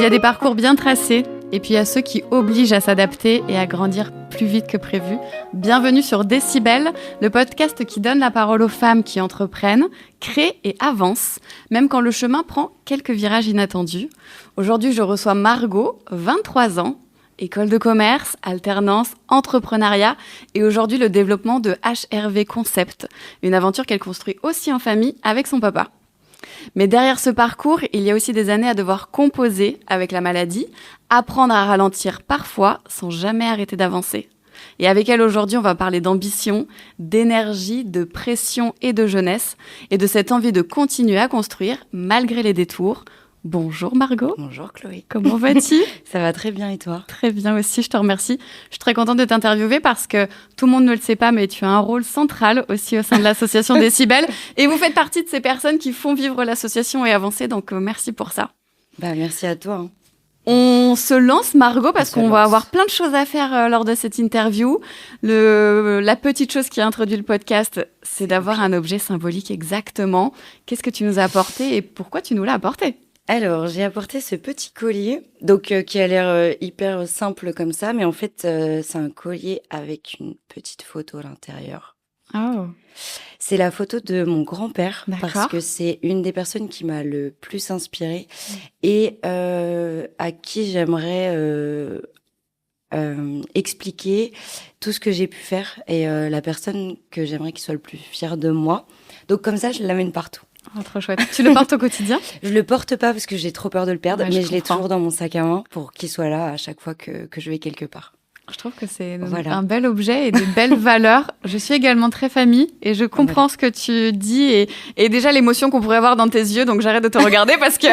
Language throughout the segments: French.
y a des parcours bien tracés, et puis il y a ceux qui obligent à s'adapter et à grandir plus vite que prévu. Bienvenue sur Décibel, le podcast qui donne la parole aux femmes qui entreprennent, créent et avancent, même quand le chemin prend quelques virages inattendus. Aujourd'hui, je reçois Margot, 23 ans, école de commerce, alternance, entrepreneuriat et aujourd'hui le développement de HRV Concept, une aventure qu'elle construit aussi en famille avec son papa. Mais derrière ce parcours, il y a aussi des années à devoir composer avec la maladie, apprendre à ralentir parfois sans jamais arrêter d'avancer. Et avec elle aujourd'hui, on va parler d'ambition, d'énergie, de pression et de jeunesse, et de cette envie de continuer à construire malgré les détours. Bonjour Margot. Bonjour Chloé. Comment vas-tu ? Ça va très bien et toi ? Très bien aussi, je te remercie. Je suis très contente de t'interviewer parce que tout le monde ne le sait pas, mais tu as un rôle central aussi au sein de l'association Décibel. Et vous faites partie de ces personnes qui font vivre l'association et avancer, donc merci pour ça. Merci à toi. On se lance Margot parce qu'on va avoir plein de choses à faire lors de cette interview. La petite chose qui a introduit le podcast, c'est d'avoir un objet symbolique exactement. Qu'est-ce que tu nous as apporté et pourquoi tu nous l'as apporté ? Alors, j'ai apporté ce petit collier, qui a l'air hyper simple comme ça, mais en fait, c'est un collier avec une petite photo à l'intérieur. Oh. C'est la photo de mon grand-père, D'accord. parce que c'est une des personnes qui m'a le plus inspirée et à qui j'aimerais expliquer tout ce que j'ai pu faire et la personne que j'aimerais qu'il soit le plus fier de moi. Donc comme ça, je l'amène partout. Oh, trop chouette. Tu le portes au quotidien ? Je le porte pas parce que j'ai trop peur de le perdre, Ouais, mais je je l'ai comprends. toujours dans mon sac à main pour qu'il soit là à chaque fois que je vais quelque part. Je trouve que c'est Voilà. un bel objet et des belles valeurs. Je suis également très famille et je comprends ce que tu dis et déjà l'émotion qu'on pourrait avoir dans tes yeux, donc j'arrête de te regarder parce que...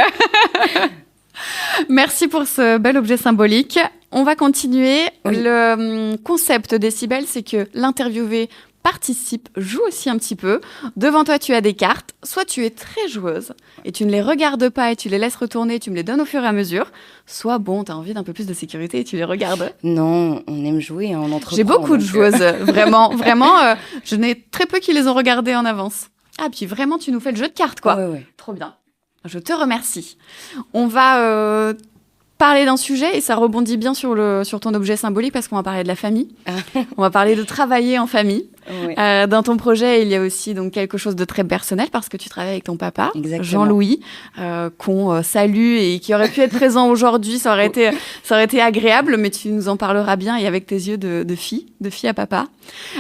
Merci pour ce bel objet symbolique. On va continuer. Oui. Le concept Décibel, c'est que l'interviewé participe, joue aussi un petit peu. Devant toi, tu as des cartes. Soit tu es très joueuse et tu ne les regardes pas et tu les laisses retourner, tu me les donnes au fur et à mesure. Soit, tu as envie d'un peu plus de sécurité et tu les regardes. Non, on aime jouer, on entreprend. J'ai beaucoup de joueuses, vraiment. Je n'ai très peu qui les ont regardées en avance. Ah, puis vraiment, tu nous fais le jeu de cartes, quoi. Ouais. Trop bien. Je te remercie. On va parler d'un sujet et ça rebondit bien sur ton objet symbolique parce qu'on va parler de la famille. On va parler de travailler en famille. Ouais. Dans ton projet, il y a aussi donc quelque chose de très personnel parce que tu travailles avec ton papa, Exactement. Jean-Louis, qu'on salue et qui aurait pu être présent aujourd'hui. Ça aurait été agréable, mais tu nous en parleras bien et avec tes yeux de fille à papa.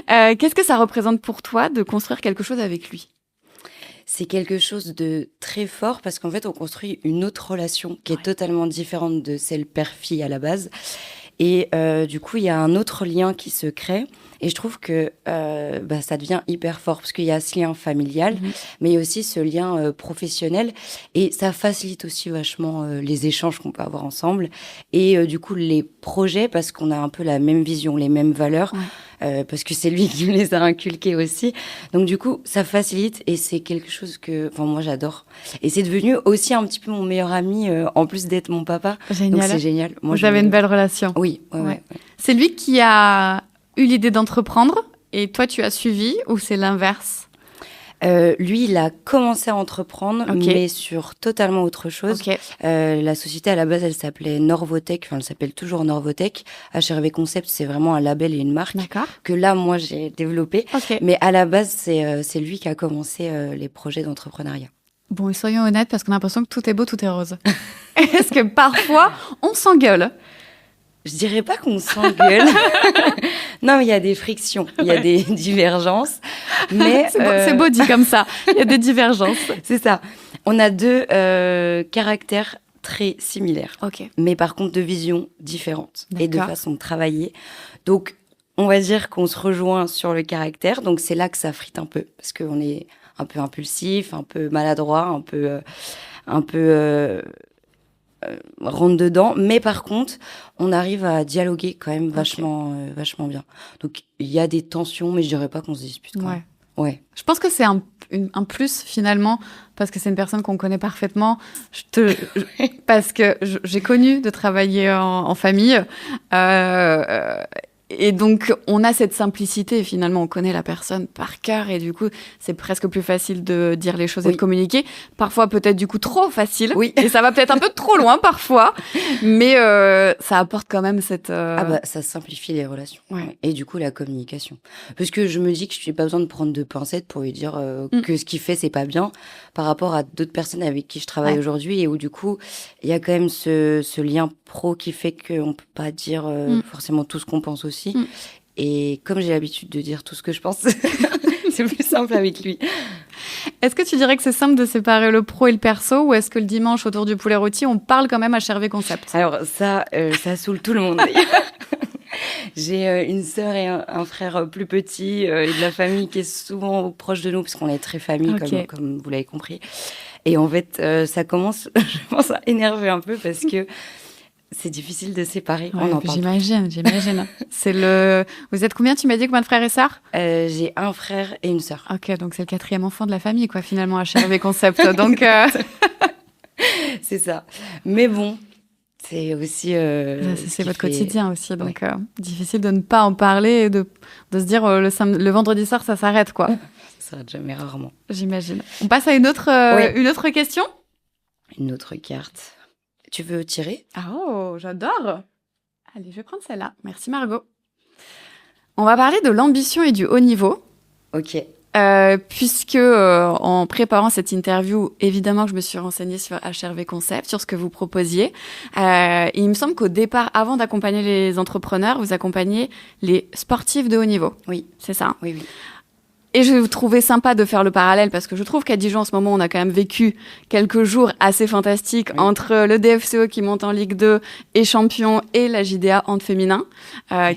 Qu'est-ce que ça représente pour toi de construire quelque chose avec lui ? C'est quelque chose de très fort parce qu'en fait, on construit une autre relation qui est totalement différente de celle père-fille à la base. Et du coup, il y a un autre lien qui se crée. Et je trouve que ça devient hyper fort parce qu'il y a ce lien familial, mais il y a aussi ce lien professionnel. Et ça facilite aussi vachement les échanges qu'on peut avoir ensemble. Et du coup, les projets, parce qu'on a un peu la même vision, les mêmes valeurs. Parce que c'est lui qui me les a inculqués aussi. Donc du coup, ça facilite et c'est quelque chose que moi j'adore. Et c'est devenu aussi un petit peu mon meilleur ami, en plus d'être mon papa. Génial. Donc c'est génial. Vous avez une belle relation. Oui, ouais. C'est lui qui a eu l'idée d'entreprendre et toi tu as suivi ou c'est l'inverse ? Lui, il a commencé à entreprendre, mais sur totalement autre chose. La société, à la base, elle s'appelait Norvotech. Elle s'appelle toujours Norvotech. HRV Concept, c'est vraiment un label et une marque que là, moi, j'ai développé. Mais à la base, c'est lui qui a commencé les projets d'entrepreneuriat. Bon, et soyons honnêtes, parce qu'on a l'impression que tout est beau, tout est rose. Est-ce que parfois, on s'engueule ? Je dirais pas qu'on s'engueule. Non, mais il y a des frictions, il y a des divergences. Mais c'est beau dit comme ça. Il y a des divergences. C'est ça. On a deux caractères très similaires. Mais par contre, deux visions différentes et de façon de travailler. Donc, on va dire qu'on se rejoint sur le caractère. Donc, c'est là que ça frite un peu parce qu'on est un peu impulsif, un peu maladroit, un peu rentre dedans, mais par contre, on arrive à dialoguer quand même vachement bien. Donc, il y a des tensions, mais je dirais pas qu'on se dispute quand même. Ouais. Je pense que c'est un plus finalement, parce que c'est une personne qu'on connaît parfaitement. Parce que j'ai connu de travailler en famille Et donc, on a cette simplicité. Finalement, on connaît la personne par cœur. Et du coup, c'est presque plus facile de dire les choses et de communiquer. Parfois, peut-être du coup, trop facile. Oui. Et ça va peut-être un peu trop loin parfois. Mais ça apporte quand même cette... ça simplifie les relations. Ouais. Et du coup, la communication. Parce que je me dis que je n'ai pas besoin de prendre de pincettes pour lui dire que ce qu'il fait, c'est pas bien par rapport à d'autres personnes avec qui je travaille aujourd'hui et où du coup, il y a quand même ce lien pro qui fait qu'on peut pas dire forcément tout ce qu'on pense aussi. Et comme j'ai l'habitude de dire tout ce que je pense, c'est plus simple avec lui. Est-ce que tu dirais que c'est simple de séparer le pro et le perso ou est-ce que le dimanche autour du poulet rôti, on parle quand même HRV Concept? Alors ça saoule tout le monde. J'ai une sœur et un frère plus petit et de la famille qui est souvent proche de nous parce qu'on est très famille, comme vous l'avez compris. Et en fait, ça commence, je pense, à énerver un peu parce que c'est difficile de séparer. Ouais, j'imagine. Vous êtes combien? Tu m'as dit combien de frères et sœurs? J'ai un frère et une sœur. Ok, donc c'est le 4e enfant de la famille, quoi, finalement, HRV Concept. Donc, c'est ça. Mais bon, c'est aussi... c'est votre quotidien aussi, donc difficile de ne pas en parler et de se dire le vendredi soir, ça s'arrête, quoi. Ça s'arrête jamais, rarement. J'imagine. On passe à une autre question? Une autre carte. Tu veux tirer? Oh, j'adore. Allez, je vais prendre celle-là. Merci Margot. On va parler de l'ambition et du haut niveau. Ok. Puisque en préparant cette interview, évidemment que je me suis renseignée sur HRV Concept, sur ce que vous proposiez. Et il me semble qu'au départ, avant d'accompagner les entrepreneurs, vous accompagnez les sportifs de haut niveau. Oui. C'est ça? Oui. Et je trouvais sympa de faire le parallèle parce que je trouve qu'à Dijon, en ce moment, on a quand même vécu quelques jours assez fantastiques entre le DFCO qui monte en Ligue 2 et champion et la JDA hand féminin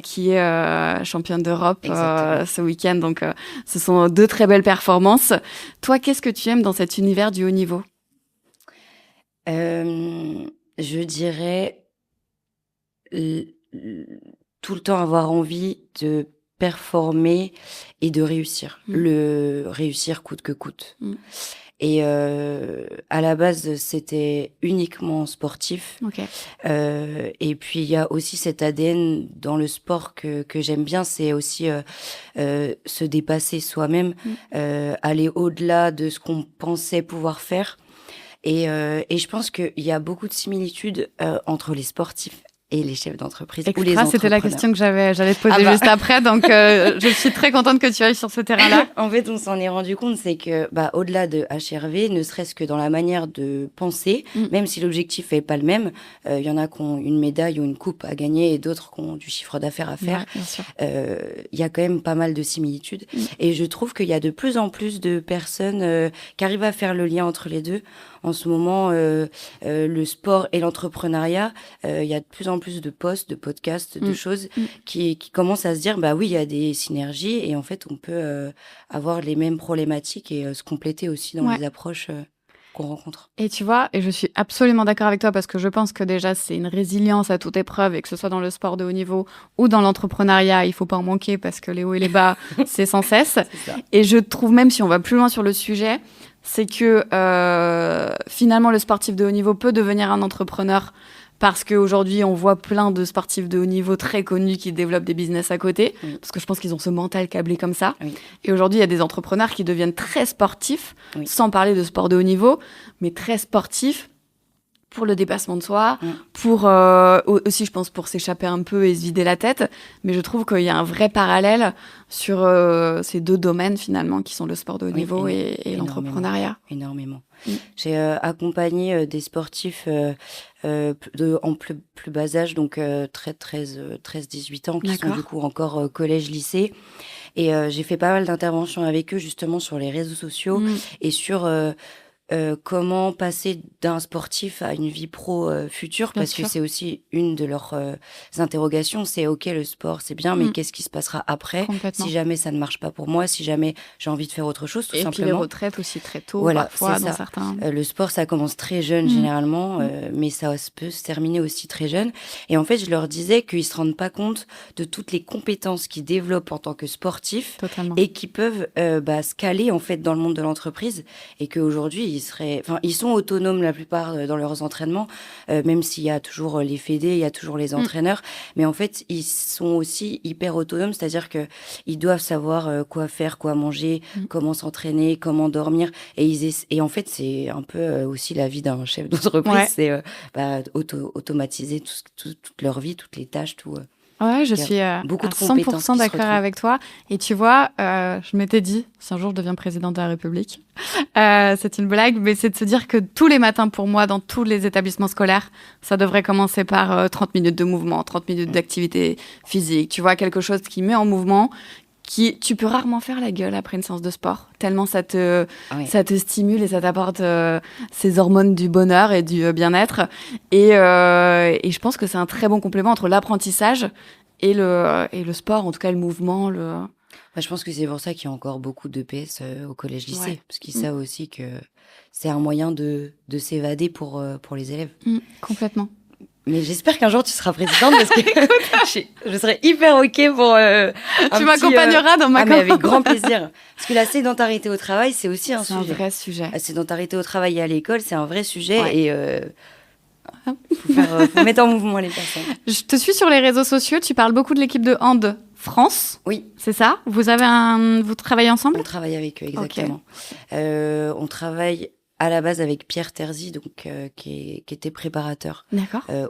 qui est championne d'Europe ce week-end. Donc, ce sont 2 très belles performances. Toi, qu'est-ce que tu aimes dans cet univers du haut niveau? Je dirais tout le temps avoir envie de performer et de réussir. Le réussir coûte que coûte. Et à la base, c'était uniquement sportif. Et puis, il y a aussi cet ADN dans le sport que j'aime bien, c'est aussi se dépasser soi-même, aller au-delà de ce qu'on pensait pouvoir faire. Et je pense qu'il y a beaucoup de similitudes entre les sportifs et les chefs d'entreprise ou les entrepreneurs. C'était la question que j'allais te poser juste après, donc je suis très contente que tu ailles sur ce terrain-là. En fait, on s'en est rendu compte, c'est que au-delà de HRV, ne serait-ce que dans la manière de penser, même si l'objectif est pas le même, il y en a qui ont une médaille ou une coupe à gagner et d'autres qui ont du chiffre d'affaires à faire. Il y a quand même pas mal de similitudes. Et je trouve qu'il y a de plus en plus de personnes qui arrivent à faire le lien entre les deux. En ce moment, le sport et l'entrepreneuriat, il y a de plus en plus de posts, de podcasts, de choses qui commencent à se dire, oui, il y a des synergies et en fait, on peut avoir les mêmes problématiques et se compléter aussi dans les approches qu'on rencontre. Et tu vois, et je suis absolument d'accord avec toi parce que je pense que déjà, c'est une résilience à toute épreuve et que ce soit dans le sport de haut niveau ou dans l'entrepreneuriat, il faut pas en manquer parce que les hauts et les bas, c'est sans cesse. Et je trouve même, si on va plus loin sur le sujet, c'est que finalement, le sportif de haut niveau peut devenir un entrepreneur parce qu'aujourd'hui, on voit plein de sportifs de haut niveau très connus qui développent des business à côté, parce que je pense qu'ils ont ce mental câblé comme ça. Et aujourd'hui, il y a des entrepreneurs qui deviennent très sportifs, sans parler de sport de haut niveau, mais très sportifs pour le dépassement de soi, pour aussi, je pense, pour s'échapper un peu et se vider la tête. Mais je trouve qu'il y a un vrai parallèle sur ces 2 domaines, finalement, qui sont le sport de haut niveau et l'entrepreneuriat. Énormément. J'ai accompagné des sportifs en plus bas âge, donc 13-18 ans, qui sont du coup encore collège-lycée. Et j'ai fait pas mal d'interventions avec eux, justement, sur les réseaux sociaux et sur... comment passer d'un sportif à une vie pro future, parce que c'est aussi une de leurs interrogations, c'est ok, le sport c'est bien, mais qu'est-ce qui se passera après si jamais ça ne marche pas pour moi, si jamais j'ai envie de faire autre chose, tout simplement. Et puis les retraites aussi très tôt, parfois, dans certains... le sport, ça commence très jeune généralement, mais ça peut se terminer aussi très jeune. Et en fait, je leur disais qu'ils se rendent pas compte de toutes les compétences qu'ils développent en tant que sportifs et qui peuvent se caler en fait dans le monde de l'entreprise, et qu'aujourd'hui, ils sont autonomes la plupart dans leurs entraînements, même s'il y a toujours les fédés, il y a toujours les entraîneurs. Mais en fait, ils sont aussi hyper autonomes, c'est-à-dire que ils doivent savoir quoi faire, quoi manger, comment s'entraîner, comment dormir. Et en fait, c'est un peu aussi la vie d'un chef d'entreprise, c'est automatiser toute leur vie, toutes les tâches, tout. Ouais, je suis à beaucoup de 100% d'accord avec toi. Et tu vois, je m'étais dit, si un jour je deviens présidente de la République, c'est une blague, mais c'est de se dire que tous les matins pour moi, dans tous les établissements scolaires, ça devrait commencer par 30 minutes de mouvement, 30 minutes d'activité physique. Tu vois, quelque chose qui met en mouvement, tu peux rarement faire la gueule après une séance de sport, tellement ça te stimule et ça t'apporte ces hormones du bonheur et du bien-être. Et je pense que c'est un très bon complément entre l'apprentissage et le sport, en tout cas le mouvement. Je pense que c'est pour ça qu'il y a encore beaucoup d'EPS au collège-lycée, parce qu'ils savent aussi que c'est un moyen de s'évader pour les élèves. Complètement. Mais j'espère qu'un jour tu seras présidente parce que je serais hyper OK pour tu m'accompagneras dans ma campagne. Mais avec grand plaisir. Parce que la sédentarité au travail, c'est aussi un sujet. C'est un vrai sujet. La sédentarité au travail et à l'école, c'est un vrai sujet et faut mettre en mouvement les personnes. Je te suis sur les réseaux sociaux, tu parles beaucoup de l'équipe de hand France. Oui. C'est ça ? Vous travaillez ensemble ? On travaille avec eux, exactement. Okay. On travaille à la base avec Pierre Terzi, donc qui était préparateur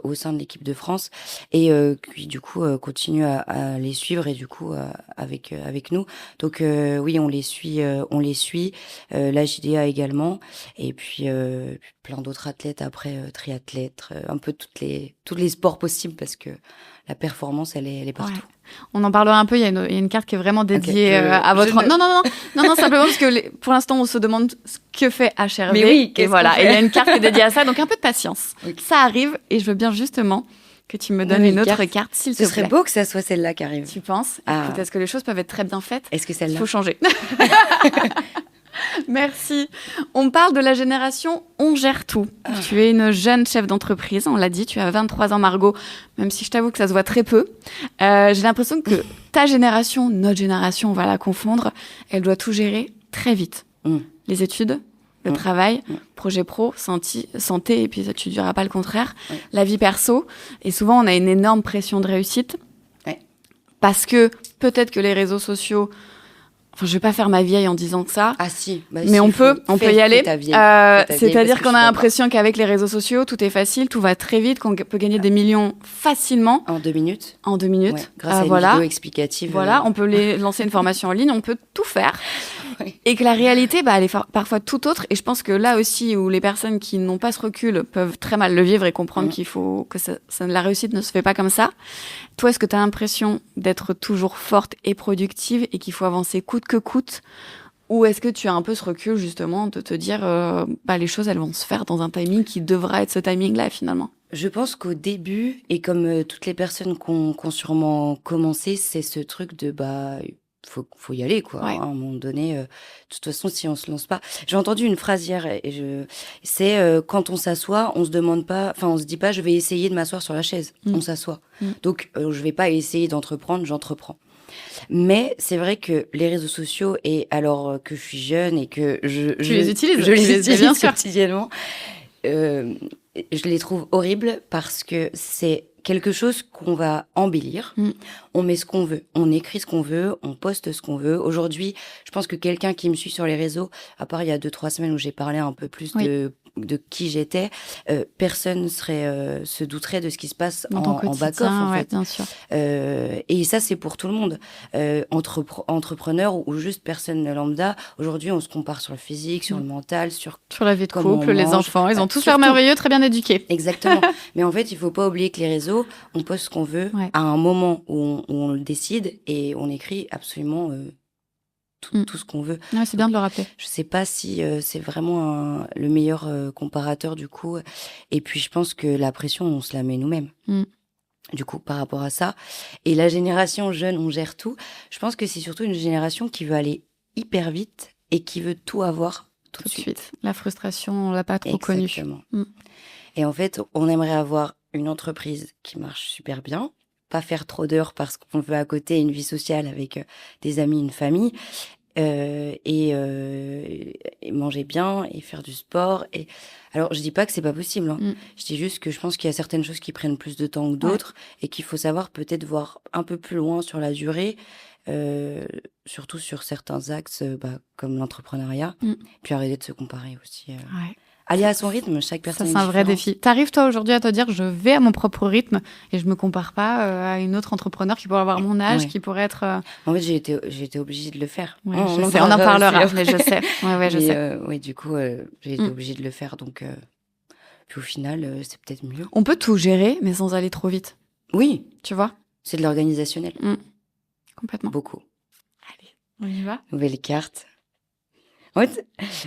au sein de l'équipe de France et qui du coup continue à les suivre et du coup avec nous. Donc oui, on les suit, la JDA également et puis plein d'autres athlètes après, triathlètes, un peu tous les sports possibles parce que la performance elle est partout. Ouais. On en parlera un peu, il y a une carte qui est vraiment dédiée à votre... Non, simplement parce que pour l'instant, on se demande ce que fait HRV. Mais oui, et voilà, et il y a une carte qui est dédiée à ça, donc un peu de patience. Okay. Ça arrive, et je veux bien justement que tu me donnes une autre carte, s'il te plaît. Ce serait beau que ça soit celle-là qui arrive. Tu penses ? Écoute, est-ce que les choses peuvent être très bien faites ? Est-ce que celle-là ? Il faut changer. Merci. On parle de la génération On gère tout. Tu es une jeune chef d'entreprise, on l'a dit, tu as 23 ans Margot, même si je t'avoue que ça se voit très peu. J'ai l'impression que ta génération, notre génération, on va la confondre, elle doit tout gérer très vite. Les études, le travail, projet pro, santé, et puis tu ne diras pas le contraire, la vie perso. Et souvent, on a une énorme pression de réussite parce que peut-être que les réseaux sociaux... Enfin, je vais pas faire ma vieille en disant ça. Ah si, mais si, on peut y aller. C'est-à-dire qu'on a l'impression qu'avec les réseaux sociaux, tout est facile, tout va très vite, qu'on peut gagner des millions facilement. En 2 minutes. En 2 minutes. Ouais, grâce à une vidéo explicative. Voilà, on peut lancer une formation en ligne, on peut tout faire. Et que la réalité, elle est parfois tout autre. Et je pense que là aussi, où les personnes qui n'ont pas ce recul peuvent très mal le vivre et comprendre qu'il faut que la réussite ne se fait pas comme ça. Toi, est-ce que tu as l'impression d'être toujours forte et productive et qu'il faut avancer coûte que coûte ? Ou est-ce que tu as un peu ce recul, justement, de te dire les choses, elles vont se faire dans un timing qui devra être ce timing-là, finalement ? Je pense qu'au début, et comme toutes les personnes qui ont sûrement commencé, c'est ce truc de faut y aller, quoi. Ouais. À un moment donné, de toute façon, si on se lance pas. J'ai entendu une phrase hier, c'est quand on s'assoit, on se dit pas, je vais essayer de m'asseoir sur la chaise. On s'assoit. Donc, je vais pas essayer d'entreprendre, j'entreprends. Mais c'est vrai que les réseaux sociaux, et alors que je suis jeune et que je les utilise, je les utilise bien quotidiennement, je les trouve horribles parce que c'est quelque chose qu'on va embellir. On met ce qu'on veut, on écrit ce qu'on veut, on poste ce qu'on veut. Aujourd'hui, je pense que quelqu'un qui me suit sur les réseaux, à part il y a 2-3 semaines où j'ai parlé un peu plus de qui j'étais, personne se douterait de ce qui se passe en back-off, en fait. Bien sûr. Et ça, c'est pour tout le monde. Entrepreneur ou juste personne lambda. Aujourd'hui, on se compare sur le physique, sur le mental, sur la vie de couple, les enfants. Ils ont tous l'air merveilleux, très bien éduqués. Exactement. Mais en fait, il faut pas oublier que les réseaux, on poste ce qu'on veut à un moment où on le décide et on écrit absolument tout ce qu'on veut. Ouais, c'est bien de le rappeler. Je sais pas si c'est vraiment le meilleur comparateur du coup. Et puis je pense que la pression, on se la met nous-mêmes. Du coup, par rapport à ça. Et la génération jeune, on gère tout. Je pense que c'est surtout une génération qui veut aller hyper vite et qui veut tout avoir tout de suite. La frustration, on l'a pas trop connue. Exactement. Et en fait, on aimerait avoir une entreprise qui marche super bien, pas faire trop d'heures parce qu'on veut à côté une vie sociale avec des amis, une famille, et manger bien et faire du sport. Et alors, je dis pas que c'est pas possible. Hein. Je dis juste que je pense qu'il y a certaines choses qui prennent plus de temps que d'autres et qu'il faut savoir peut-être voir un peu plus loin sur la durée, surtout sur certains axes, comme l'entrepreneuriat. Puis arrêter de se comparer aussi. Aller à son rythme, chaque personne. Ça, c'est un vrai défi. T'arrives, toi, aujourd'hui, à te dire, je vais à mon propre rythme et je me compare pas à une autre entrepreneur qui pourrait avoir mon âge, qui pourrait être... En fait, j'ai été obligée de le faire. On en parlera, mais je sais. Je sais. Oui, du coup, j'ai été obligée de le faire. Donc, puis au final, c'est peut-être mieux. On peut tout gérer, mais sans aller trop vite. Oui. Tu vois ? C'est de l'organisationnel. Complètement. Beaucoup. Allez, on y va ? Nouvelle carte. En fait,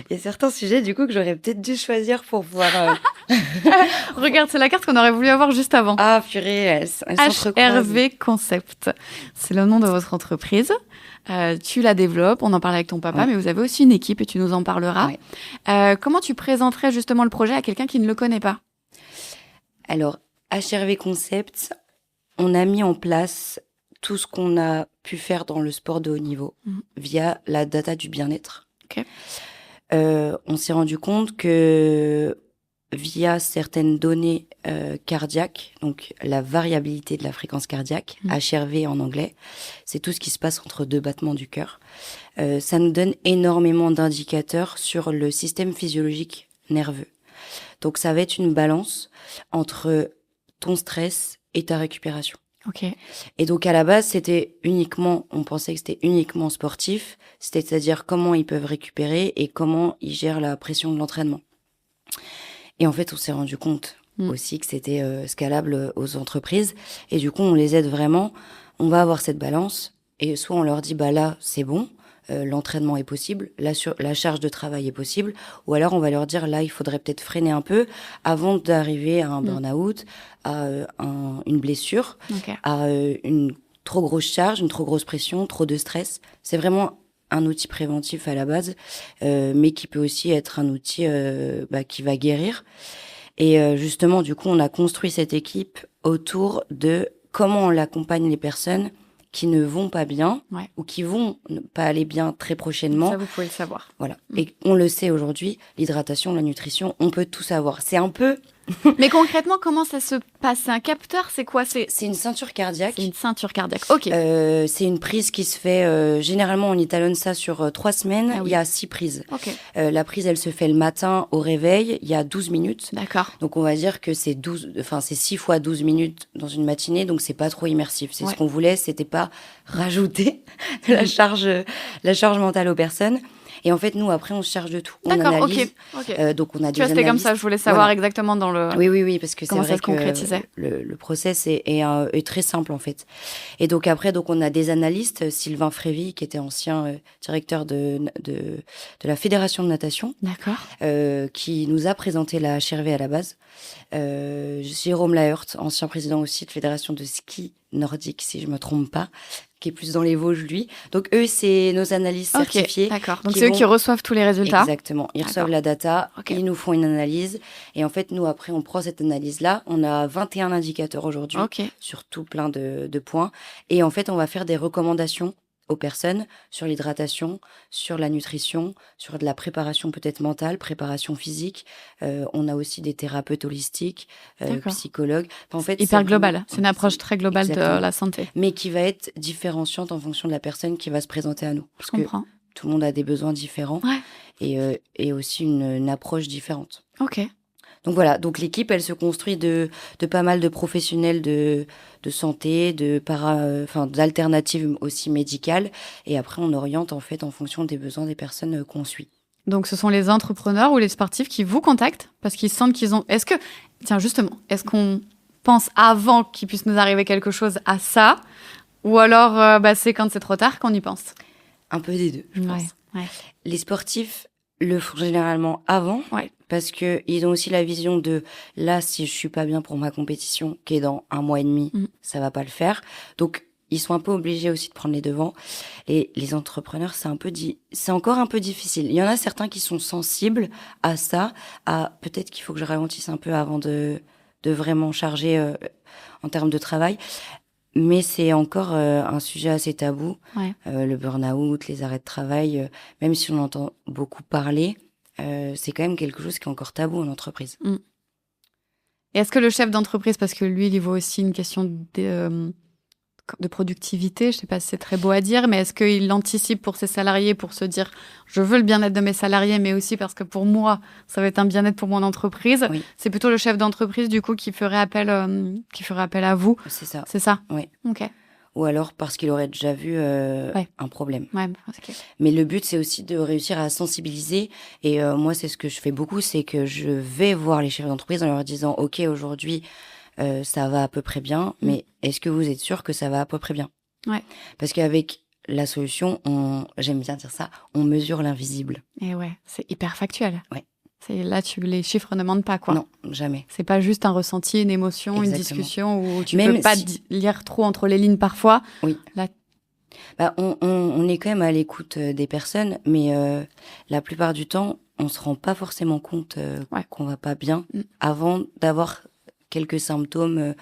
il y a certains sujets, du coup, que j'aurais peut-être dû choisir pour pouvoir... Regarde, c'est la carte qu'on aurait voulu avoir juste avant. Ah, purée, elle HRV Concept. C'est le nom de votre entreprise. Tu la développes, on en parlait avec ton papa, mais vous avez aussi une équipe et tu nous en parleras. Comment tu présenterais justement le projet à quelqu'un qui ne le connaît pas ? Alors, HRV Concept, on a mis en place tout ce qu'on a pu faire dans le sport de haut niveau via la data du bien-être. On s'est rendu compte que via certaines données cardiaques, donc la variabilité de la fréquence cardiaque, HRV en anglais, c'est tout ce qui se passe entre deux battements du cœur. Ça nous donne énormément d'indicateurs sur le système physiologique nerveux. Donc ça va être une balance entre ton stress et ta récupération. Et donc à la base, on pensait que c'était uniquement sportif, c'est-à-dire comment ils peuvent récupérer et comment ils gèrent la pression de l'entraînement. Et en fait, on s'est rendu compte aussi que c'était scalable aux entreprises. Et du coup, on les aide vraiment. On va avoir cette balance et soit on leur dit, là, c'est bon, l'entraînement est possible, la charge de travail est possible, ou alors on va leur dire, là, il faudrait peut-être freiner un peu avant d'arriver à un burn-out, à une blessure, à une trop grosse charge, une trop grosse pression, trop de stress. C'est vraiment un outil préventif à la base, mais qui peut aussi être un outil qui va guérir. Et justement, du coup, on a construit cette équipe autour de comment on l'accompagne les personnes qui ne vont pas bien ou qui vont pas aller bien très prochainement. Ça, vous pouvez le savoir. Voilà. Et on le sait aujourd'hui, l'hydratation, la nutrition, on peut tout savoir. C'est un peu... Mais concrètement, comment ça se passe ? C'est un capteur ? C'est quoi ? C'est une ceinture cardiaque. C'est une ceinture cardiaque, ok. C'est une prise qui se fait... généralement, on étalonne ça sur 3 semaines. Il y a 6 prises. La prise, elle se fait le matin au réveil. Il y a 12 minutes. D'accord. Donc, on va dire que c'est 6 fois 12 minutes dans une matinée. Donc, c'est pas trop immersif. C'est ce qu'on voulait. C'était pas rajouter la charge mentale aux personnes. Et en fait, nous, après, on se charge de tout. D'accord, on analyse. ok. Donc, on a des analystes. C'était comme ça, je voulais savoir exactement dans le... Oui, parce que c'est vrai que le process est très simple, en fait. Et donc, après, on a des analystes, Sylvain Frévy, qui était ancien directeur de la Fédération de natation. D'accord. Qui nous a présenté la HRV à la base. Jérôme Laheurte, ancien président aussi de Fédération de ski nordique, si je me trompe pas, qui est plus dans les Vosges, lui. Donc, eux, c'est nos analystes certifiés. D'accord. Donc, c'est eux qui reçoivent tous les résultats. Exactement. Ils reçoivent la data, ils nous font une analyse. Et en fait, nous, après, on prend cette analyse-là. On a 21 indicateurs aujourd'hui sur tout plein de points. Et en fait, on va faire des recommandations aux personnes sur l'hydratation, sur la nutrition, sur de la préparation peut-être mentale, préparation physique. On a aussi des thérapeutes holistiques, psychologues. Enfin, en fait, hyper global. C'est une approche très globale de la santé. Mais qui va être différenciante en fonction de la personne qui va se présenter à nous. Parce Je comprends. Que tout le monde a des besoins différents et aussi une approche différente. Ok. Donc voilà, donc l'équipe, elle se construit de pas mal de professionnels de santé, d'alternatives aussi médicales. Et après, on oriente en fait en fonction des besoins des personnes qu'on suit. Donc, ce sont les entrepreneurs ou les sportifs qui vous contactent parce qu'ils sentent qu'ils ont... Est-ce qu'on pense avant qu'il puisse nous arriver quelque chose à ça ? Ou alors, c'est quand c'est trop tard qu'on y pense ? Un peu des deux, je pense. Les sportifs le font généralement avant. Parce qu'ils ont aussi la vision de là, si je suis pas bien pour ma compétition, qui est dans 1 mois et demi, ça va pas le faire. Donc, ils sont un peu obligés aussi de prendre les devants. Et les entrepreneurs, c'est encore un peu difficile. Il y en a certains qui sont sensibles à ça, à peut-être qu'il faut que je ralentisse un peu avant de vraiment charger en termes de travail. Mais c'est encore un sujet assez tabou. Ouais. Le burn-out, les arrêts de travail, même si on entend beaucoup parler, c'est quand même quelque chose qui est encore tabou en entreprise. Et est-ce que le chef d'entreprise, parce que lui, il y voit aussi une question de productivité, je ne sais pas si c'est très beau à dire, mais est-ce qu'il anticipe pour ses salariés pour se dire je veux le bien-être de mes salariés, mais aussi parce que pour moi, ça va être un bien-être pour mon entreprise. Oui. C'est plutôt le chef d'entreprise, du coup, qui ferait appel à vous. C'est ça. C'est ça. Oui. Ok. Ou alors parce qu'il aurait déjà vu un problème. Ouais, okay. Mais le but, c'est aussi de réussir à sensibiliser. Et moi, c'est ce que je fais beaucoup, c'est que je vais voir les chefs d'entreprise en leur disant « Ok, aujourd'hui, ça va à peu près bien, mais est-ce que vous êtes sûr que ça va à peu près bien ?» Ouais. Parce qu'avec la solution, j'aime bien dire ça, on mesure l'invisible. Et ouais, c'est hyper factuel. Ouais. Là, les chiffres ne mentent pas, quoi. Non, jamais. C'est pas juste un ressenti, une émotion, Exactement. Une discussion où tu Même peux pas lire trop entre les lignes parfois. Oui. Là... on est quand même à l'écoute des personnes, mais la plupart du temps, on se rend pas forcément compte qu'on va pas bien avant d'avoir quelques symptômes.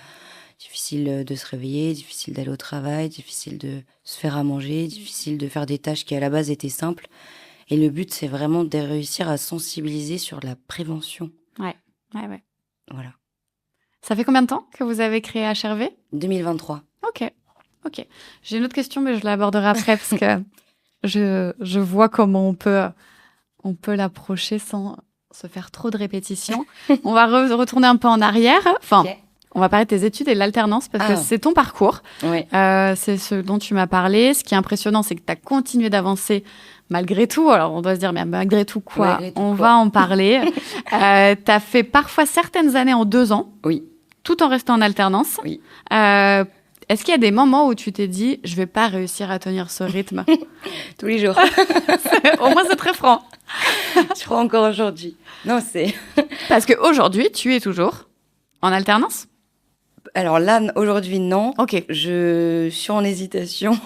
Difficile de se réveiller, difficile d'aller au travail, difficile de se faire à manger, difficile de faire des tâches qui à la base étaient simples. Et le but, c'est vraiment de réussir à sensibiliser sur la prévention. Ouais. Voilà. Ça fait combien de temps que vous avez créé HRV ? 2023. Ok. J'ai une autre question, mais je l'aborderai après parce que je vois comment on peut l'approcher sans se faire trop de répétitions. On va retourner un peu en arrière. Enfin, okay. On va parler de tes études et de l'alternance parce que c'est ton parcours. Oui. C'est ce dont tu m'as parlé. Ce qui est impressionnant, c'est que tu as continué d'avancer malgré tout. Alors, on doit se dire, mais malgré tout quoi ? On va en parler. Tu as fait parfois certaines années en 2 ans. Oui. Tout en restant en alternance. Oui. Est-ce qu'il y a des moments où tu t'es dit, je vais pas réussir à tenir ce rythme ? Tous les jours. Au moins, c'est très franc. Je crois encore aujourd'hui. Non, c'est... Parce qu'aujourd'hui, tu es toujours en alternance ? Alors là, aujourd'hui, non. Ok. Je suis en hésitation.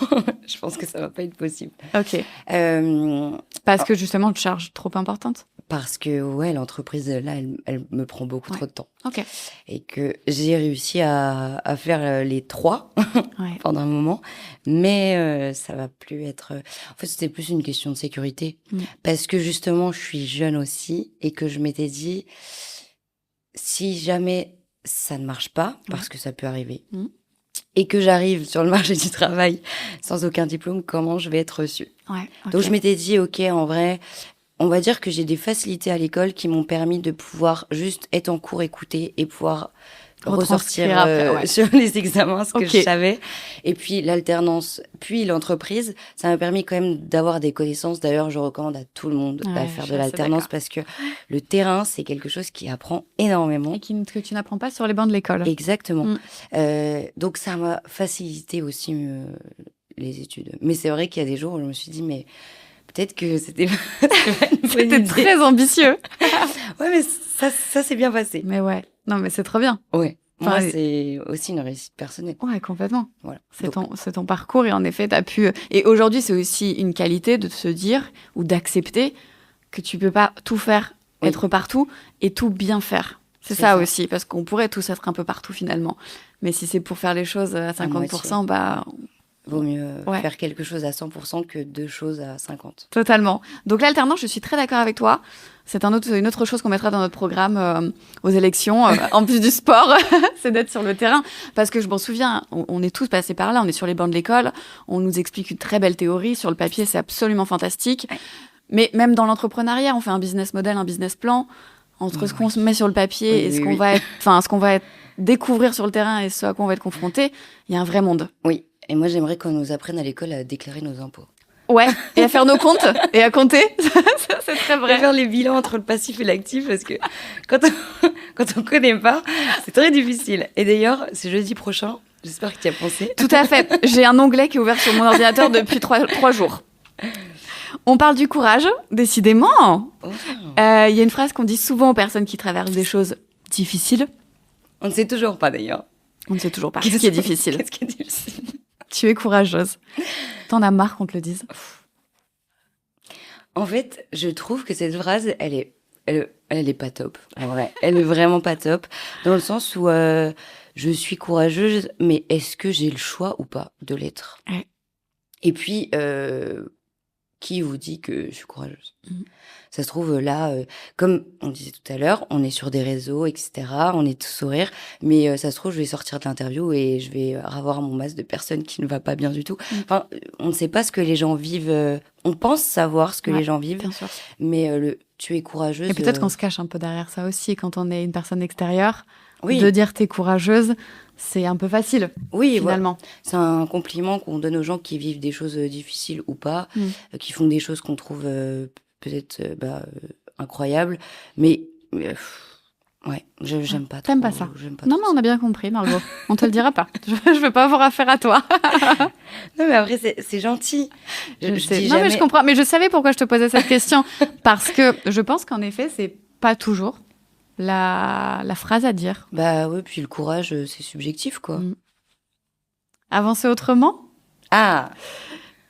Je pense que ça va pas être possible. Ok. Parce que justement, une charge trop importante. Parce que ouais, l'entreprise là, elle me prend beaucoup trop de temps. Ok. Et que j'ai réussi à faire les 3 pendant un moment, mais ça va plus être. En fait, c'était plus une question de sécurité, parce que justement, je suis jeune aussi et que je m'étais dit, si jamais ça ne marche pas, parce que ça peut arriver, et que j'arrive sur le marché du travail sans aucun diplôme, comment je vais être reçue ? Donc je m'étais dit, ok, en vrai, on va dire que j'ai des facilités à l'école qui m'ont permis de pouvoir juste être en cours, écouter et pouvoir ressortir après, sur les examens ce que je savais. Et puis l'alternance, puis l'entreprise, ça m'a permis quand même d'avoir des connaissances. D'ailleurs, je recommande à tout le monde de faire de l'alternance parce que le terrain, c'est quelque chose qui apprend énormément. Et que tu n'apprends pas sur les bancs de l'école. Exactement. Donc ça m'a facilité aussi les études. Mais c'est vrai qu'il y a des jours où je me suis dit, mais peut-être que c'était très ambitieux. Ouais, mais ça s'est bien passé. Mais ouais. Non, mais c'est trop bien. Ouais. Moi, c'est aussi une réussite personnelle. Ouais, complètement. Voilà. C'est ton parcours et en effet, tu as pu... Et aujourd'hui, c'est aussi une qualité de se dire ou d'accepter que tu peux pas tout faire, être partout et tout bien faire. C'est ça aussi, parce qu'on pourrait tous être un peu partout finalement. Mais si c'est pour faire les choses à 50%, bah... Vaut mieux faire quelque chose à 100% que 2 choses à 50%. Totalement. Donc l'alternance, je suis très d'accord avec toi. C'est une autre chose qu'on mettra dans notre programme aux élections, en plus du sport, c'est d'être sur le terrain. Parce que je m'en souviens, on est tous passés par là, on est sur les bancs de l'école, on nous explique une très belle théorie, sur le papier c'est absolument fantastique. Mais même dans l'entrepreneuriat, on fait un business model, un business plan. Entre ce qu'on se met sur le papier et ce qu'on va découvrir sur le terrain et ce à quoi on va être confronté, il y a un vrai monde. Oui. Et moi, j'aimerais qu'on nous apprenne à l'école à déclarer nos impôts. Ouais, et à faire nos comptes, et à compter. Ça, c'est très vrai. Et faire les bilans entre le passif et l'actif, parce que quand on connaît pas, c'est très difficile. Et d'ailleurs, c'est jeudi prochain, j'espère que tu y as pensé. Tout à fait. J'ai un onglet qui est ouvert sur mon ordinateur depuis 3 jours. On parle du courage, décidément. Y a une phrase qu'on dit souvent aux personnes qui traversent des choses difficiles. On ne sait toujours pas, d'ailleurs. On ne sait toujours pas. Qu'est-ce qui est difficile ? Qu'est-ce qui est difficile ? Tu es courageuse. T'en as marre qu'on te le dise. En fait, je trouve que cette phrase, elle est pas top. En vrai, elle est vraiment pas top. Dans le sens où je suis courageuse, mais est-ce que j'ai le choix ou pas de l'être? Ouais. Et puis, qui vous dit que je suis courageuse? Ça se trouve, là, comme on disait tout à l'heure, on est sur des réseaux, etc. On est tous sourires, mais ça se trouve, je vais sortir de l'interview et je vais avoir mon masse de personnes qui ne va pas bien du tout. Enfin, on ne sait pas ce que les gens vivent. On pense savoir ce que les gens vivent, bien sûr. mais tu es courageuse. Et peut-être qu'on se cache un peu derrière ça aussi quand on est une personne extérieure. Oui. De dire t'es courageuse, c'est un peu facile, finalement. Ouais. C'est un compliment qu'on donne aux gens qui vivent des choses difficiles ou pas, qui font des choses qu'on trouve peut-être incroyables, mais ouais, j'aime pas trop. T'aimes pas ça? J'aime pas non, mais on a bien compris, Margot. On te le dira pas. Je veux pas avoir affaire à toi. Non, mais après, c'est gentil. Je sais. Non, mais je comprends. Mais je savais pourquoi je te posais cette question. Parce que je pense qu'en effet, c'est pas toujours la phrase à dire. Bah oui, puis le courage, c'est subjectif, quoi. Avancer autrement? Ah!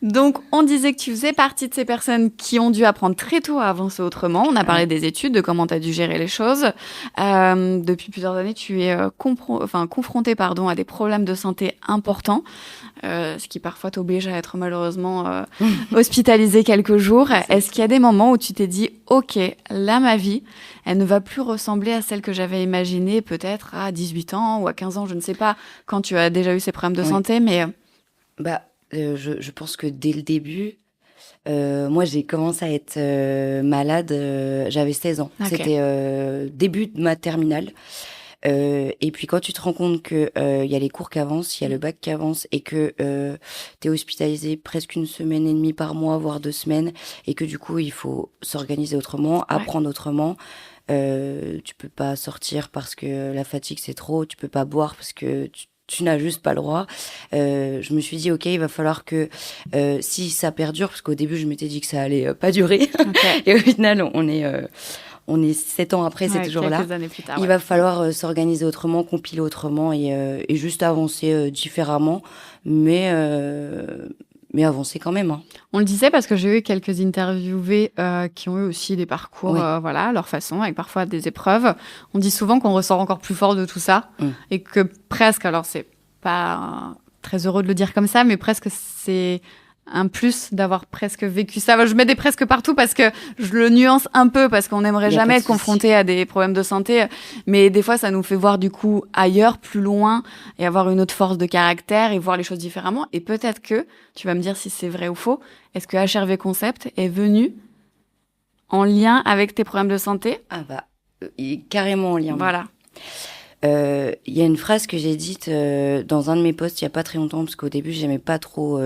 Donc, on disait que tu faisais partie de ces personnes qui ont dû apprendre très tôt à avancer autrement. On a parlé des études, de comment tu as dû gérer les choses. Depuis plusieurs années, tu es confrontée à des problèmes de santé importants, ce qui parfois t'oblige à être malheureusement hospitalisée quelques jours. Est-ce qu'il y a des moments où tu t'es dit « Ok, là, ma vie, elle ne va plus ressembler à celle que j'avais imaginée peut-être à 18 ans ou à 15 ans, je ne sais pas, quand tu as déjà eu ces problèmes de santé, mais... Je pense que dès le début, moi, j'ai commencé à être malade, j'avais 16 ans. Okay. C'était début de ma terminale. Et puis, quand tu te rends compte qu'il y a les cours qui avancent, il y a le bac qui avance et que tu es hospitalisé presque 1 semaine et demie par mois, voire 2 semaines, et que du coup, il faut s'organiser autrement, apprendre autrement. Tu peux pas sortir parce que la fatigue, c'est trop. Tu peux pas boire parce que... Tu n'as juste pas le droit. Je me suis dit, OK, il va falloir que si ça perdure, parce qu'au début, je m'étais dit que ça allait pas durer. Okay. Et au final, on est 7 ans après, c'est toujours là. Années plus tard, il va falloir s'organiser autrement, compiler autrement et juste avancer différemment. Mais avancer quand même. Hein. On le disait parce que j'ai eu quelques interviewés qui ont eu aussi des parcours, à leur façon, avec parfois des épreuves. On dit souvent qu'on ressort encore plus fort de tout ça et que presque, alors c'est pas très heureux de le dire comme ça, mais presque c'est un plus d'avoir presque vécu ça. Je mets des presque partout parce que je le nuance un peu parce qu'on n'aimerait jamais être confronté à des problèmes de santé, mais des fois ça nous fait voir du coup ailleurs, plus loin et avoir une autre force de caractère et voir les choses différemment. Et peut-être que, tu vas me dire si c'est vrai ou faux, est-ce que HRV Concept est venu en lien avec tes problèmes de santé? Ah bah, il est carrément en lien. Voilà. Il y a une phrase que j'ai dite dans un de mes posts il y a pas très longtemps parce qu'au début j'aimais pas trop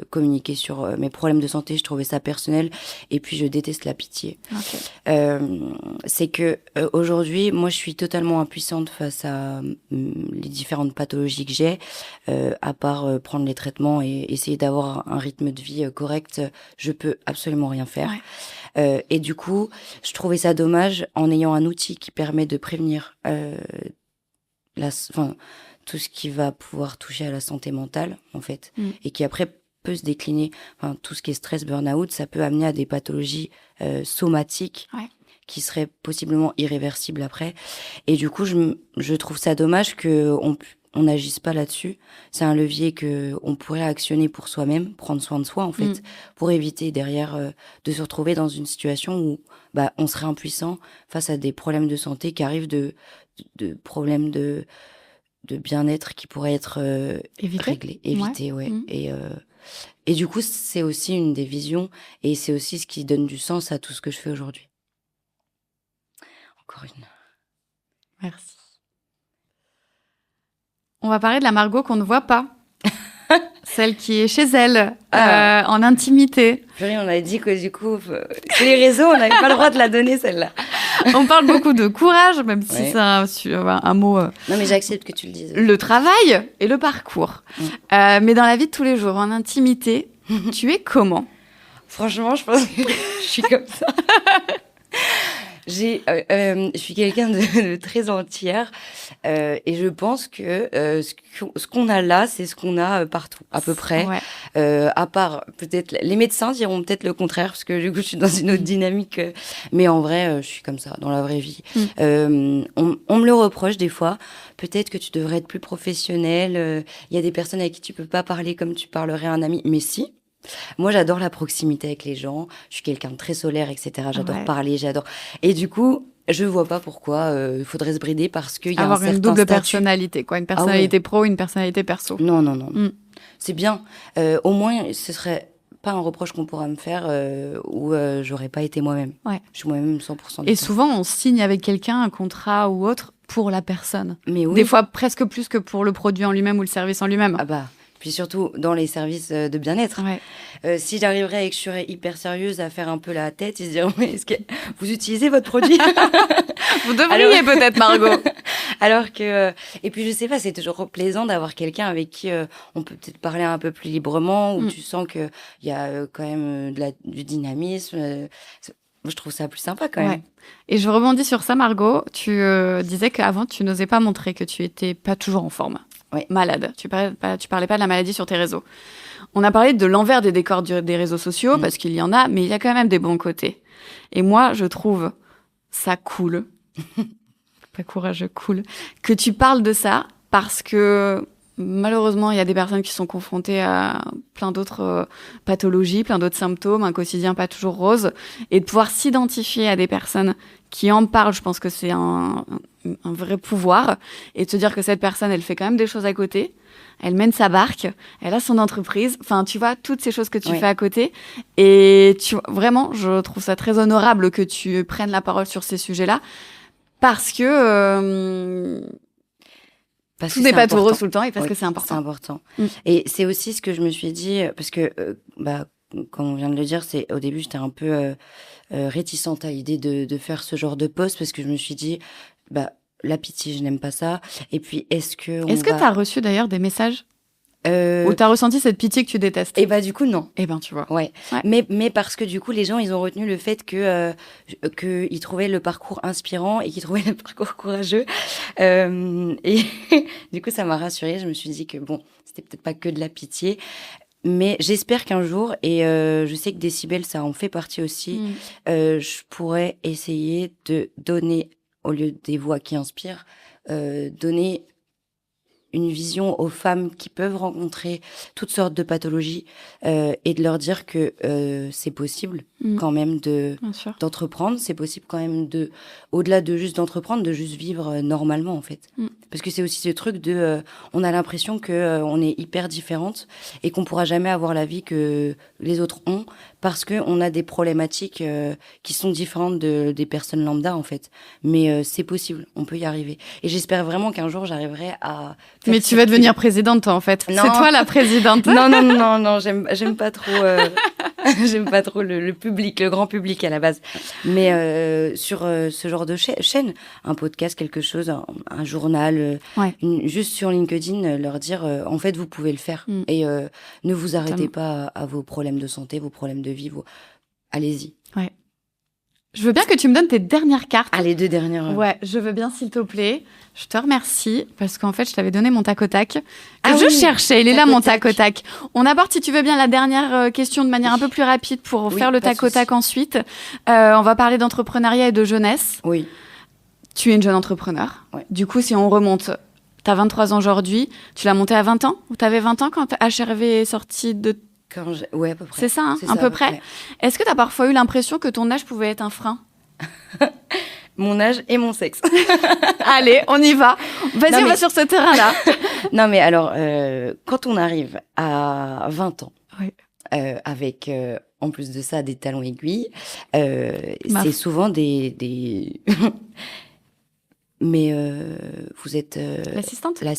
communiquer sur mes problèmes de santé, je trouvais ça personnel et puis je déteste la pitié. Okay. C'est que aujourd'hui moi je suis totalement impuissante face à les différentes pathologies que j'ai, à part prendre les traitements et essayer d'avoir un rythme de vie correct, je peux absolument rien faire. Ouais. Et du coup, je trouvais ça dommage en ayant un outil qui permet de prévenir tout ce qui va pouvoir toucher à la santé mentale, en fait, et qui après peut se décliner. Enfin, tout ce qui est stress, burn-out, ça peut amener à des pathologies somatiques qui seraient possiblement irréversibles après. Et du coup, je trouve ça dommage qu'on n'agisse pas là-dessus. C'est un levier qu'on pourrait actionner pour soi-même, prendre soin de soi, en fait, pour éviter derrière de se retrouver dans une situation où on serait impuissant face à des problèmes de santé qui arrivent de problèmes de bien-être qui pourraient être réglés, évités, et du coup, c'est aussi une des visions et c'est aussi ce qui donne du sens à tout ce que je fais aujourd'hui. Encore une. Merci. On va parler de la Margot qu'on ne voit pas. Celle qui est chez elle, en intimité. Purée, on a dit que du coup, sur les réseaux, on n'avait pas le droit de la donner, celle-là. On parle beaucoup de courage, même si c'est un mot... Non, mais j'accepte que tu le dises. Le travail et le parcours. Mais dans la vie de tous les jours, en intimité, tu es comment? Franchement, je pense que je suis comme ça. Je suis quelqu'un de très entière et je pense que ce qu'on a là, c'est ce qu'on a partout, à peu près. Ouais. À part peut-être les médecins diront peut-être le contraire parce que du coup je suis dans une autre dynamique. Mais en vrai, je suis comme ça dans la vraie vie. On me le reproche des fois. Peut-être que tu devrais être plus professionnel. Il y a des personnes avec qui tu peux pas parler comme tu parlerais à un ami. Mais si. Moi, j'adore la proximité avec les gens. Je suis quelqu'un de très solaire, etc. J'adore parler, j'adore. Et du coup, je vois pas pourquoi il faudrait se brider parce qu'il y a avoir un certain une double statut. Personnalité, quoi. Une personnalité pro, une personnalité perso. Non. C'est bien. Au moins, ce serait pas un reproche qu'on pourra me faire où j'aurais pas été moi-même. Ouais. Je suis moi-même 100%. Et souvent, on signe avec quelqu'un un contrat ou autre pour la personne. Mais oui. Des fois, presque plus que pour le produit en lui-même ou le service en lui-même. Ah bah. Puis surtout dans les services de bien-être. Ouais. Si j'arriverais et que je serais hyper sérieuse à faire un peu la tête, ils se diraient mais est-ce que vous utilisez votre produit? Vous devriez peut-être, Margot. Alors que et puis je sais pas, c'est toujours plaisant d'avoir quelqu'un avec qui on peut peut-être parler un peu plus librement, où tu sens que il y a quand même du dynamisme. Je trouve ça plus sympa quand même. Ouais. Et je rebondis sur ça, Margot. Tu disais qu'avant tu n'osais pas montrer que tu étais pas toujours en forme. Ouais. Malade. Tu parlais pas de la maladie sur tes réseaux. On a parlé de l'envers des décors des réseaux sociaux, parce qu'il y en a, mais il y a quand même des bons côtés. Et moi, je trouve ça cool, pas courageux, cool, que tu parles de ça, parce que malheureusement, il y a des personnes qui sont confrontées à plein d'autres pathologies, plein d'autres symptômes, un quotidien pas toujours rose, et de pouvoir s'identifier à des personnes qui en parlent, je pense que c'est un vrai pouvoir, et de se dire que cette personne, elle fait quand même des choses à côté, elle mène sa barque, elle a son entreprise, enfin, tu vois, toutes ces choses que tu fais à côté, et vraiment, je trouve ça très honorable que tu prennes la parole sur ces sujets-là, parce que tout n'est pas tout rose tout le temps, et parce que c'est important. C'est important. Et c'est aussi ce que je me suis dit, parce que, comme on vient de le dire, au début, j'étais un peu réticente à l'idée de faire ce genre de post, parce que je me suis dit, la pitié, je n'aime pas ça. Et puis, est-ce que tu as reçu d'ailleurs des messages ou t'as ressenti cette pitié que tu détestes? Et du coup, non. Eh ben, tu vois. Ouais. Mais parce que du coup, les gens, ils ont retenu le fait qu'ils trouvaient le parcours inspirant et qu'ils trouvaient le parcours courageux. Et du coup, ça m'a rassurée. Je me suis dit que bon, c'était peut-être pas que de la pitié. Mais j'espère qu'un jour, et je sais que Décibel, ça en fait partie aussi, je pourrais essayer de donner, au lieu des voix qui inspirent, donner une vision aux femmes qui peuvent rencontrer toutes sortes de pathologies et de leur dire que c'est possible quand même d'entreprendre, c'est possible quand même au-delà de juste d'entreprendre, de juste vivre normalement en fait. Parce que c'est aussi ce truc on a l'impression que on est hyper différentes et qu'on pourra jamais avoir la vie que les autres ont parce que on a des problématiques qui sont différentes des personnes lambda en fait. Mais c'est possible, on peut y arriver. Et j'espère vraiment qu'un jour j'arriverai à... Mais tu vas devenir présidente, toi, en fait. Non. C'est toi la présidente. Non, j'aime pas trop, j'aime pas trop le public, le grand public à la base. Mais sur ce genre de chaîne, un podcast, quelque chose, un journal, juste sur LinkedIn, leur dire, en fait, vous pouvez le faire. Et ne vous arrêtez pas à vos problèmes de santé, vos problèmes de vie, allez-y. Ouais. Je veux bien que tu me donnes tes dernières cartes. Ah, les 2 dernières. Ouais, je veux bien, s'il te plaît. Je te remercie, parce qu'en fait, je t'avais donné mon tac au tac. Je cherchais, il est là, mon tac au tac. On aborde, si tu veux bien, la dernière question de manière un peu plus rapide pour faire le tac au tac ensuite. On va parler d'entrepreneuriat et de jeunesse. Oui. Tu es une jeune entrepreneur. Ouais. Du coup, si on remonte, t'as 23 ans aujourd'hui, tu l'as monté à 20 ans? Ou t'avais 20 ans quand HRV est sorti de... Ouais, à peu près. C'est ça, à peu près. Est-ce que tu as parfois eu l'impression que ton âge pouvait être un frein? Mon âge et mon sexe. Allez, on y va. Vas-y, on va sur ce terrain-là. Non, mais alors, quand on arrive à 20 ans, avec, en plus de ça, des talons aiguilles, c'est souvent des... Mais vous êtes... L'assistante ouais.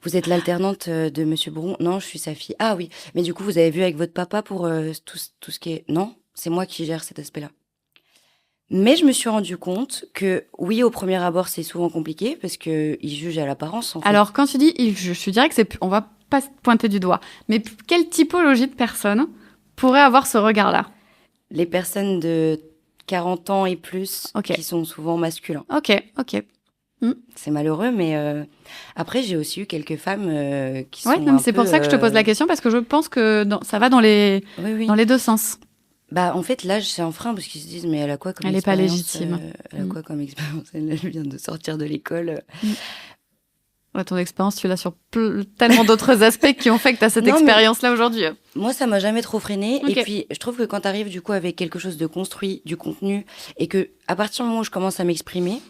Vous êtes l'alternante de Monsieur Bouron? Non, je suis sa fille. Ah oui, mais du coup, vous avez vu avec votre papa pour tout ce qui est... Non, c'est moi qui gère cet aspect-là. Mais je me suis rendu compte que, oui, au premier abord, c'est souvent compliqué parce qu'ils jugent à l'apparence, en fait. Alors, quand tu dis ils jugent, je dirais que on va pas se pointer du doigt. Mais quelle typologie de personnes pourrait avoir ce regard-là? Les personnes de 40 ans et plus qui sont souvent masculins. Ok. C'est malheureux, mais après, j'ai aussi eu quelques femmes qui sont c'est pour ça que je te pose la question, parce que je pense que ça va dans les deux sens. Bah, en fait, l'âge, c'est un frein, parce qu'ils se disent, mais elle a quoi comme expérience ? Elle n'est pas légitime. Elle a quoi comme expérience ? Elle vient de sortir de l'école. Ton expérience, tu l'as sur tellement d'autres aspects qui ont fait que tu as cette expérience-là aujourd'hui. Moi, ça m'a jamais trop freinée. Et puis, je trouve que quand tu arrives du coup avec quelque chose de construit, du contenu, et que à partir du moment où je commence à m'exprimer,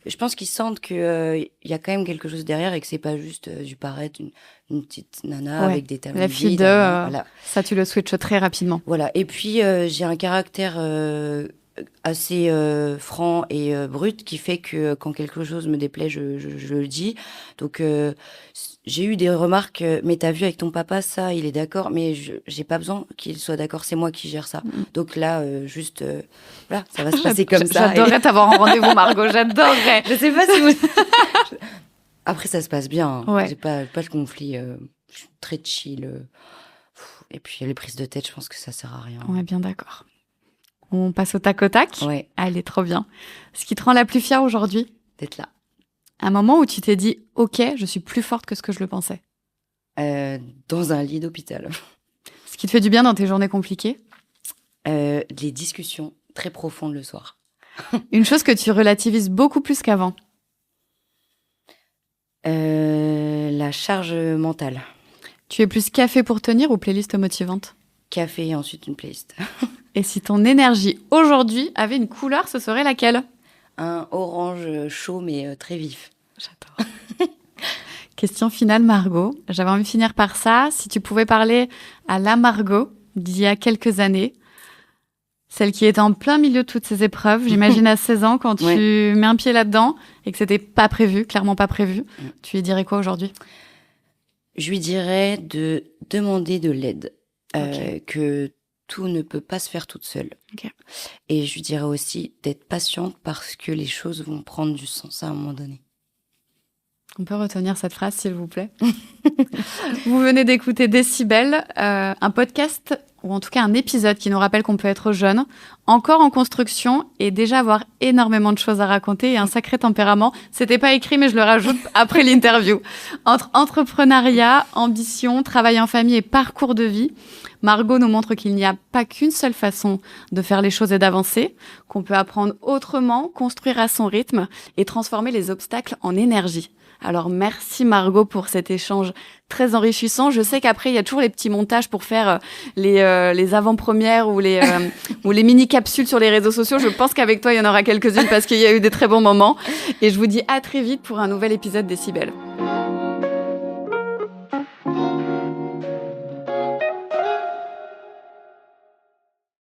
je pense qu'ils sentent qu'il y a quand même quelque chose derrière et que c'est pas juste du paraître, une petite nana avec des talons la fille vides. voilà. Ça, tu le switches très rapidement. Voilà. Et puis, j'ai un caractère assez franc et brut qui fait que quand quelque chose me déplaît, je le dis. Donc j'ai eu des remarques, mais t'as vu avec ton papa ça, il est d'accord, mais j'ai pas besoin qu'il soit d'accord, c'est moi qui gère ça. Donc là juste voilà, ça va se passer comme ça. J'adorerais t'avoir en rendez-vous, Margot, j'adorerais. Je sais pas si vous Après ça se passe bien, j'ai pas le conflit, je suis très chill. Et puis les prises de tête, je pense que ça sert à rien. On est bien d'accord. On passe au tac au tac. Ouais. Allez, trop bien. Ce qui te rend la plus fière aujourd'hui ? D'être là. Un moment où tu t'es dit, ok, je suis plus forte que ce que je le pensais. Dans un lit d'hôpital. Ce qui te fait du bien dans tes journées compliquées ? Les discussions très profondes le soir. Une chose que tu relativises beaucoup plus qu'avant ? La charge mentale. Tu es plus café pour tenir ou playlist motivante ? Café et ensuite une playlist. Et si ton énergie aujourd'hui avait une couleur, ce serait laquelle ? Un orange chaud mais très vif. J'adore. Question finale, Margot. J'avais envie de finir par ça. Si tu pouvais parler à la Margot d'il y a quelques années, celle qui était en plein milieu de toutes ces épreuves, j'imagine à 16 ans, quand tu mets un pied là-dedans et que c'était pas prévu, clairement pas prévu, tu lui dirais quoi aujourd'hui ? Je lui dirais de demander de l'aide, que tout ne peut pas se faire toute seule. Et je lui dirais aussi d'être patiente parce que les choses vont prendre du sens à un moment donné. On peut retenir cette phrase, s'il vous plaît. Vous venez d'écouter Décibel, un podcast, ou en tout cas un épisode qui nous rappelle qu'on peut être jeune, encore en construction et déjà avoir énormément de choses à raconter et un sacré tempérament. C'était pas écrit, mais je le rajoute après l'interview. Entre entrepreneuriat, ambition, travail en famille et parcours de vie, Margot nous montre qu'il n'y a pas qu'une seule façon de faire les choses et d'avancer, qu'on peut apprendre autrement, construire à son rythme et transformer les obstacles en énergie. Alors merci Margot pour cet échange très enrichissant. Je sais qu'après il y a toujours les petits montages pour faire les avant-premières ou les mini-capsules sur les réseaux sociaux. Je pense qu'avec toi il y en aura quelques-unes parce qu'il y a eu des très bons moments. Et je vous dis à très vite pour un nouvel épisode Décibel.